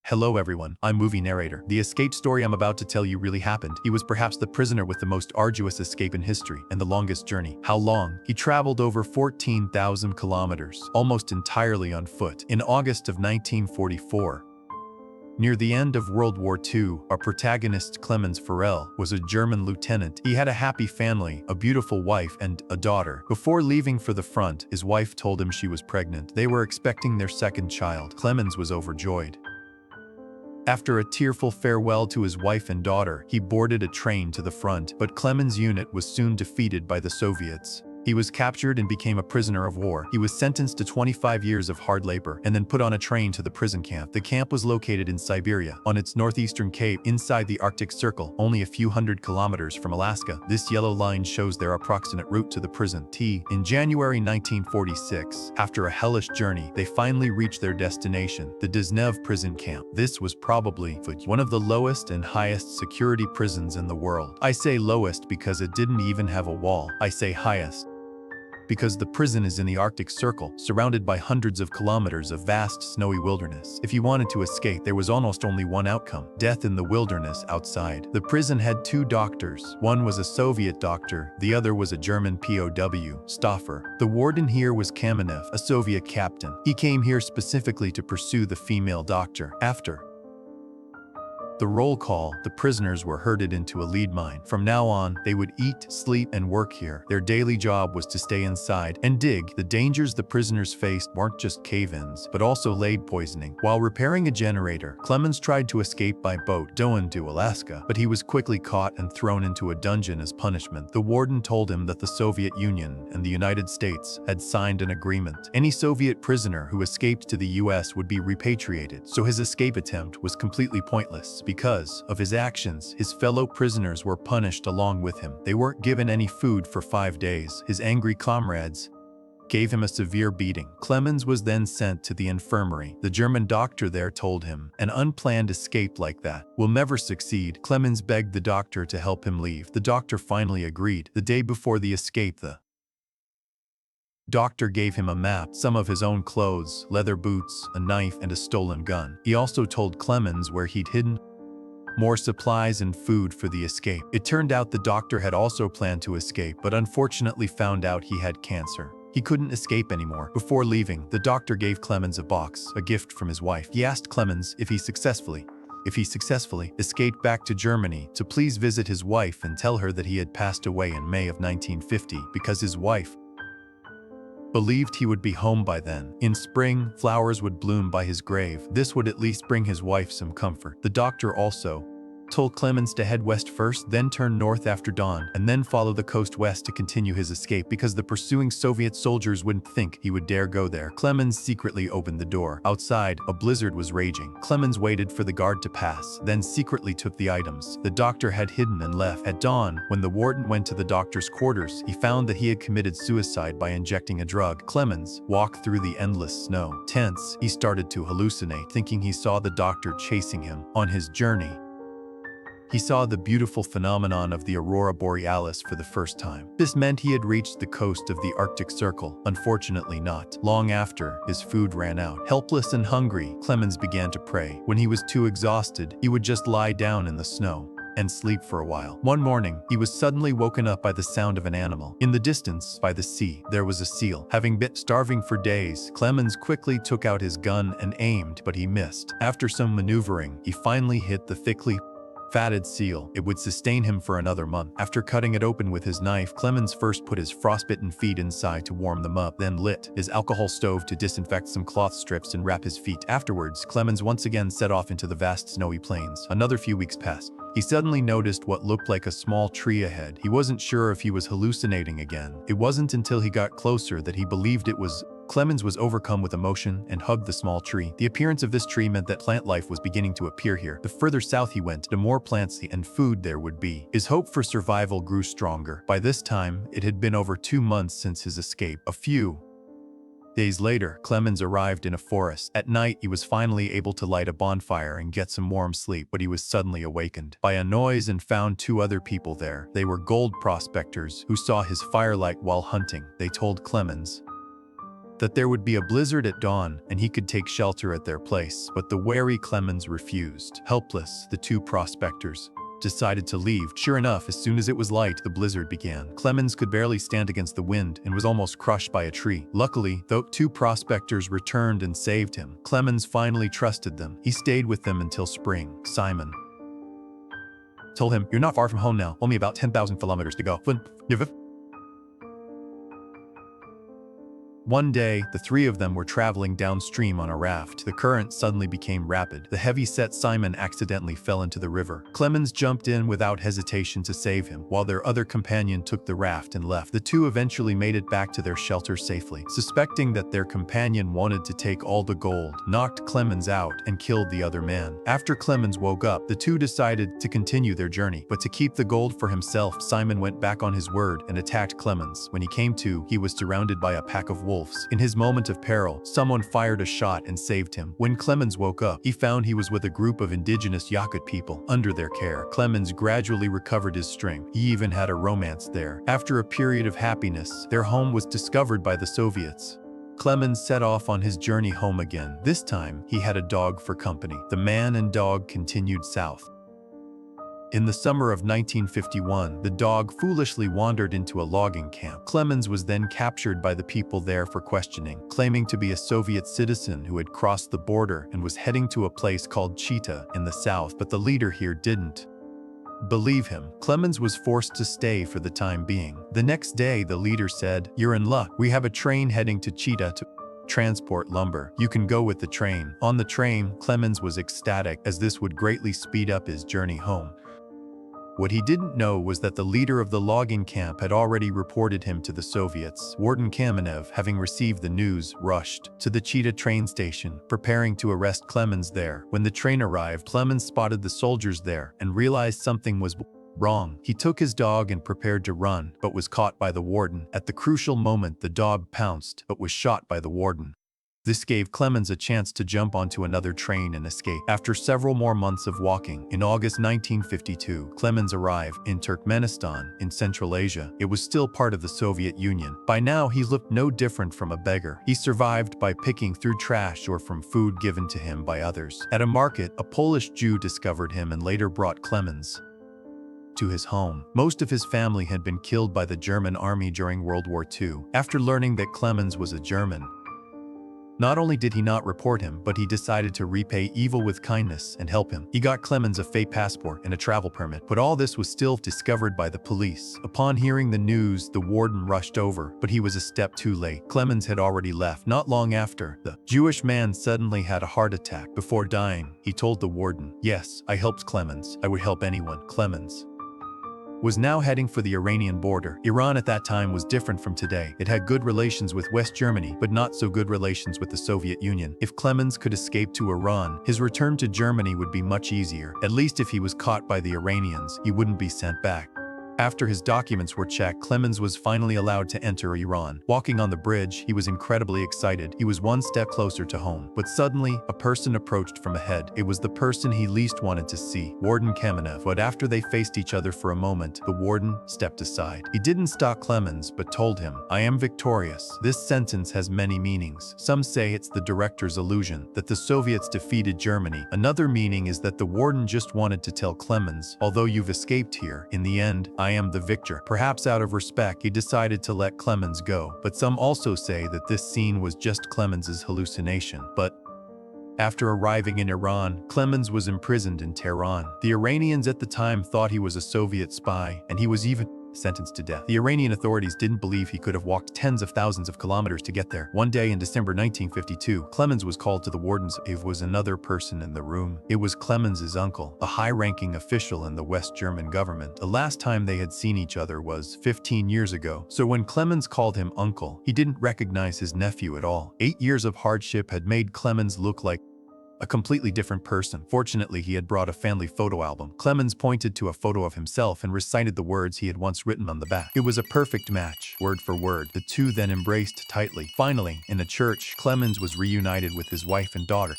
Hello everyone, I'm movie narrator. The escape story I'm about to tell you really happened. He was perhaps the prisoner with the most arduous escape in history and the longest journey. How long? He traveled over 14,000 kilometers, almost entirely on foot. In August of 1944, near the end of World War II, our protagonist Clemens Farrell was a German lieutenant. He had a happy family, a beautiful wife, and a daughter. Before leaving for the front, his wife told him she was pregnant. They were expecting their second child. Clemens was overjoyed. After a tearful farewell to his wife and daughter, he boarded a train to the front, but Clemens' unit was soon defeated by the Soviets. He was captured and became a prisoner of war. He was sentenced to 25 years of hard labor and then put on a train to the prison camp. The camp was located in Siberia, on its northeastern cape, inside the Arctic Circle, only a few hundred kilometers from Alaska. This yellow line shows their approximate route to the prison. In January 1946, after a hellish journey, they finally reached their destination, the Desnev prison camp. This was probably one of the lowest and highest security prisons in the world. I say lowest because it didn't even have a wall. I say highest because the prison is in the Arctic Circle, surrounded by hundreds of kilometers of vast snowy wilderness. If you wanted to escape, there was almost only one outcome: death in the wilderness outside. The prison had two doctors. One was a Soviet doctor, the other was a German POW, Stoffer. The warden here was Kamenev, a Soviet captain. He came here specifically to pursue the female doctor. After the roll call, the prisoners were herded into a lead mine. From now on, they would eat, sleep, and work here. Their daily job was to stay inside and dig. The dangers the prisoners faced weren't just cave-ins, but also lead poisoning. While repairing a generator, Clemens tried to escape by boat to Alaska, but he was quickly caught and thrown into a dungeon as punishment. The warden told him that the Soviet Union and the United States had signed an agreement. Any Soviet prisoner who escaped to the US would be repatriated, so his escape attempt was completely pointless. Because of his actions, his fellow prisoners were punished along with him. They weren't given any food for 5 days. His angry comrades gave him a severe beating. Clemens was then sent to the infirmary. The German doctor there told him, "An unplanned escape like that will never succeed." Clemens begged the doctor to help him leave. The doctor finally agreed. The day before the escape, the doctor gave him a map, some of his own clothes, leather boots, a knife, and a stolen gun. He also told Clemens where he'd hidden more supplies and food for the escape. It turned out the doctor had also planned to escape, but unfortunately found out he had cancer. He couldn't escape anymore. Before leaving, the doctor gave Clemens a box, a gift from his wife. He asked Clemens if he successfully escaped back to Germany to please visit his wife and tell her that he had passed away in May of 1950 because his wife believed he would be home by then. In spring, flowers would bloom by his grave. This would at least bring his wife some comfort. The doctor also told Clemens to head west first, then turn north after dawn, and then follow the coast west to continue his escape because the pursuing Soviet soldiers wouldn't think he would dare go there. Clemens secretly opened the door. Outside, a blizzard was raging. Clemens waited for the guard to pass, then secretly took the items the doctor had hidden and left. At dawn, when the warden went to the doctor's quarters, he found that he had committed suicide by injecting a drug. Clemens walked through the endless snow. Tense, he started to hallucinate, thinking he saw the doctor chasing him. On his journey, he saw the beautiful phenomenon of the aurora borealis for the first time. This meant he had reached the coast of the Arctic Circle. Unfortunately not. Long after, his food ran out. Helpless and hungry, Clemens began to pray. When he was too exhausted, he would just lie down in the snow and sleep for a while. One morning, he was suddenly woken up by the sound of an animal. In the distance, by the sea, there was a seal. Having been starving for days, Clemens quickly took out his gun and aimed, but he missed. After some maneuvering, he finally hit the thickly fatted seal. It would sustain him for another month. After cutting it open with his knife, Clemens first put his frostbitten feet inside to warm them up, then lit his alcohol stove to disinfect some cloth strips and wrap his feet. Afterwards, Clemens once again set off into the vast snowy plains. Another few weeks passed. He suddenly noticed what looked like a small tree ahead. He wasn't sure if he was hallucinating again. It wasn't until he got closer that he believed it was. Clemens was overcome with emotion and hugged the small tree. The appearance of this tree meant that plant life was beginning to appear here. The further south he went, the more plants and food there would be. His hope for survival grew stronger. By this time, it had been over 2 months since his escape. A few days later, Clemens arrived in a forest. At night, he was finally able to light a bonfire and get some warm sleep, but he was suddenly awakened by a noise and found 2 other people there. They were gold prospectors who saw his firelight while hunting. They told Clemens that there would be a blizzard at dawn and he could take shelter at their place. But the wary Clemens refused. Helpless, the two prospectors decided to leave. Sure enough, as soon as it was light, the blizzard began. Clemens could barely stand against the wind and was almost crushed by a tree. Luckily, the two prospectors returned and saved him. Clemens finally trusted them. He stayed with them until spring. Simon told him, "You're not far from home now, only about 10,000 kilometers to go." One day, the three of them were traveling downstream on a raft. The current suddenly became rapid. The heavy-set Simon accidentally fell into the river. Clemens jumped in without hesitation to save him, while their other companion took the raft and left. The two eventually made it back to their shelter safely. Suspecting that their companion wanted to take all the gold, knocked Clemens out and killed the other man. After Clemens woke up, the two decided to continue their journey. But to keep the gold for himself, Simon went back on his word and attacked Clemens. When he came to, he was surrounded by a pack of wolves. In his moment of peril, someone fired a shot and saved him. When Clemens woke up, he found he was with a group of indigenous Yakut people under their care. Clemens gradually recovered his strength. He even had a romance there. After a period of happiness, their home was discovered by the Soviets. Clemens set off on his journey home again. This time, he had a dog for company. The man and dog continued south. In the summer of 1951, the dog foolishly wandered into a logging camp. Clemens was then captured by the people there for questioning, claiming to be a Soviet citizen who had crossed the border and was heading to a place called Chita in the south, but the leader here didn't believe him. Clemens was forced to stay for the time being. The next day, the leader said, "You're in luck. We have a train heading to Chita to transport lumber. You can go with the train." On the train, Clemens was ecstatic, as this would greatly speed up his journey home. What he didn't know was that the leader of the logging camp had already reported him to the Soviets. Warden Kamenev, having received the news, rushed to the Chita train station, preparing to arrest Clemens there. When the train arrived, Clemens spotted the soldiers there and realized something was wrong. He took his dog and prepared to run, but was caught by the warden. At the crucial moment, the dog pounced, but was shot by the warden. This gave Clemens a chance to jump onto another train and escape. After several more months of walking, in August 1952, Clemens arrived in Turkmenistan, in Central Asia. It was still part of the Soviet Union. By now, he looked no different from a beggar. He survived by picking through trash or from food given to him by others. At a market, a Polish Jew discovered him and later brought Clemens to his home. Most of his family had been killed by the German army during World War II. After learning that Clemens was a German, not only did he not report him, but he decided to repay evil with kindness and help him. He got Clemens a fake passport and a travel permit, but all this was still discovered by the police. Upon hearing the news, the warden rushed over, but he was a step too late. Clemens had already left. Not long after, the Jewish man suddenly had a heart attack. Before dying, he told the warden, "Yes, I helped Clemens. I would help anyone." Clemens was now heading for the Iranian border. Iran at that time was different from today. It had good relations with West Germany, but not so good relations with the Soviet Union. If Clemens could escape to Iran, his return to Germany would be much easier. At least if he was caught by the Iranians, he wouldn't be sent back. After his documents were checked, Clemens was finally allowed to enter Iran. Walking on the bridge, he was incredibly excited. He was one step closer to home. But suddenly, a person approached from ahead. It was the person he least wanted to see, Warden Kamenev. But after they faced each other for a moment, the warden stepped aside. He didn't stop Clemens, but told him, "I am victorious." This sentence has many meanings. Some say it's the director's illusion, that the Soviets defeated Germany. Another meaning is that the warden just wanted to tell Clemens, although you've escaped here, in the end, I am the victor. Perhaps out of respect, he decided to let Clemens go. But some also say that this scene was just Clemens's hallucination. But after arriving in Iran, Clemens was imprisoned in Tehran. The Iranians at the time thought he was a Soviet spy, and he was even sentenced to death. The Iranian authorities didn't believe he could have walked tens of thousands of kilometers to get there. One day in December 1952, Clemens was called to the warden's. There was another person in the room. It was Clemens's uncle, a high-ranking official in the West German government. The last time they had seen each other was 15 years ago. So when Clemens called him uncle, he didn't recognize his nephew at all. 8 years of hardship had made Clemens look like a completely different person. Fortunately, he had brought a family photo album. Clemens pointed to a photo of himself and recited the words he had once written on the back. It was a perfect match, word for word. The two then embraced tightly. Finally, in a church, Clemens was reunited with his wife and daughter.